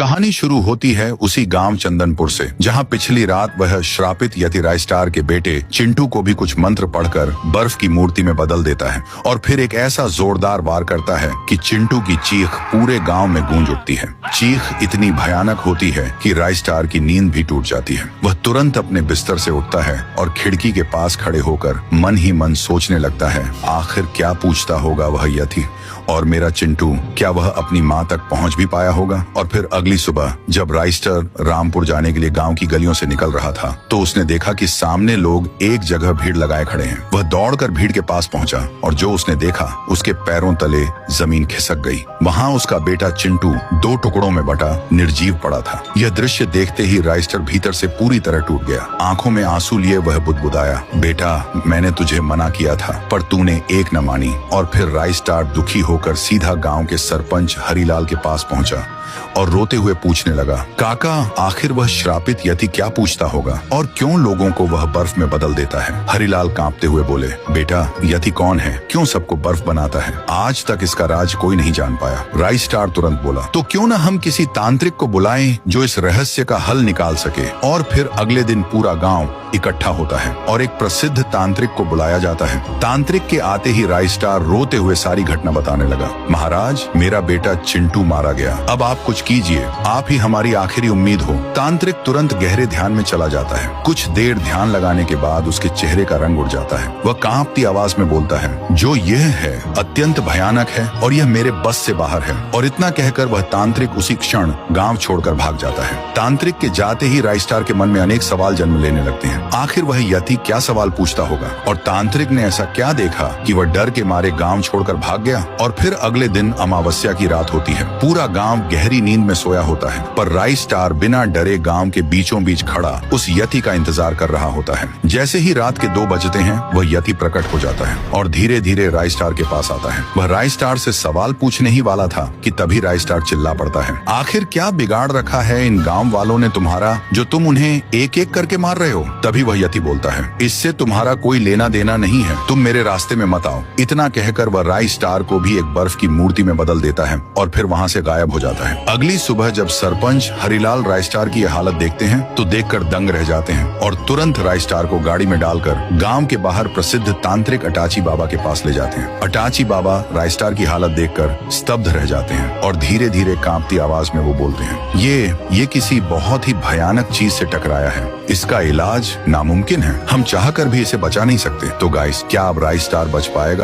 कहानी शुरू होती है उसी गांव चंदनपुर से, जहां पिछली रात वह श्रापित यति रायस्टार के बेटे चिंटू को भी कुछ मंत्र पढ़कर बर्फ की मूर्ति में बदल देता है और फिर एक ऐसा जोरदार वार करता है कि चिंटू की चीख पूरे गांव में गूंज उठती है। चीख इतनी भयानक होती है कि रायस्टार की नींद भी टूट जाती है। वह तुरंत अपने बिस्तर से उठता है और खिड़की के पास खड़े होकर मन ही मन सोचने लगता है, आखिर क्या पूछता होगा वह यति, और मेरा चिंटू क्या वह अपनी माँ तक पहुँच भी पाया होगा। और फिर अगली सुबह जब रायस्टार रामपुर जाने के लिए गांव की गलियों से निकल रहा था तो उसने देखा कि सामने लोग एक जगह भीड़ लगाए खड़े हैं। वह दौड़कर भीड़ के पास पहुंचा और जो उसने देखा उसके पैरों तले जमीन खिसक गई। वहां उसका बेटा चिंटू 2 टुकड़ों में बटा निर्जीव पड़ा था। यह दृश्य देखते ही रायस्टार भीतर से पूरी तरह टूट गया। आंखों में आंसू लिए वह बुदबुदाया, बेटा मैंने तुझे मना किया था पर तूने एक न मानी। और फिर रायस्टार दुखी होकर सीधा गांव के सरपंच हरिलाल के पास पहुंचा और रोते हुए पूछने लगा, काका आखिर वह श्रापित यति क्या पूछता होगा और क्यों लोगों को वह बर्फ में बदल देता है। हरिलाल कांपते हुए बोले, बेटा यति कौन है, क्यों सबको बर्फ बनाता है, आज तक इसका राज कोई नहीं जान पाया। रायस्टार तुरंत बोला, तो क्यों न हम किसी तांत्रिक को बुलाएं जो इस रहस्य का हल निकाल सके। और फिर अगले दिन पूरा गाँव इकट्ठा होता है और एक प्रसिद्ध तांत्रिक को बुलाया जाता है। तांत्रिक के आते ही रायस्टार रोते हुए सारी घटना बताने लगा, महाराज मेरा बेटा चिंटू मारा गया, अब आप कुछ कीजिए, आप ही हमारी आखिरी उम्मीद हो। तांत्रिक तुरंत गहरे ध्यान में चला जाता है। कुछ देर ध्यान लगाने के बाद उसके चेहरे का रंग उड़ जाता है। वह कांपती आवाज में बोलता है, जो यह है अत्यंत भयानक है और यह मेरे बस से बाहर है। और इतना कहकर वह तांत्रिक उसी क्षण गांव छोड़कर भाग जाता है। तांत्रिक के जाते ही रायस्टार के मन में अनेक सवाल जन्म लेने लगते हैं। आखिर वह यति क्या सवाल पूछता होगा और तांत्रिक ने ऐसा क्या देखा कि वह डर के मारे गांव छोड़कर भाग गया। और फिर अगले दिन अमावस्या की रात होती है। पूरा गांव गहरी नींद में सोया होता है पर रायस्टार बिना डरे गांव के बीचों बीच खड़ा उस यति का इंतजार कर रहा होता है। जैसे ही रात के 2 बजते हैं वह यति प्रकट हो जाता है और धीरे धीरे रायस्टार के पास आता है। वह रायस्टार से सवाल पूछने ही वाला था कि तभी रायस्टार चिल्ला पड़ता है, आखिर क्या बिगाड़ रखा है इन गांव वालों ने तुम्हारा जो तुम उन्हें एक एक करके मार रहे हो। तभी वह यति बोलता है, इससे तुम्हारा कोई लेना देना नहीं है, तुम मेरे रास्ते में मत आओ। इतना कहकर वह रायस्टार को भी एक बर्फ की मूर्ति में बदल देता है और फिर वहां से गायब हो जाता है। अगली सुबह जब सरपंच हरिलाल रायस्टार की यह हालत देखते हैं तो देखकर दंग रह जाते हैं और तुरंत रायस्टार को गाड़ी में डालकर गांव के बाहर प्रसिद्ध तांत्रिक अटाची बाबा के पास ले जाते हैं। अटाची बाबा रायस्टार की हालत देखकर स्तब्ध रह जाते हैं और धीरे धीरे कांपती आवाज में वो बोलते हैं, ये किसी बहुत ही भयानक चीज से टकराया है, इसका इलाज नामुमकिन है, हम चाहकर भी इसे बचा नहीं सकते। तो गाइस क्या अब रायस्टार बच पाएगा?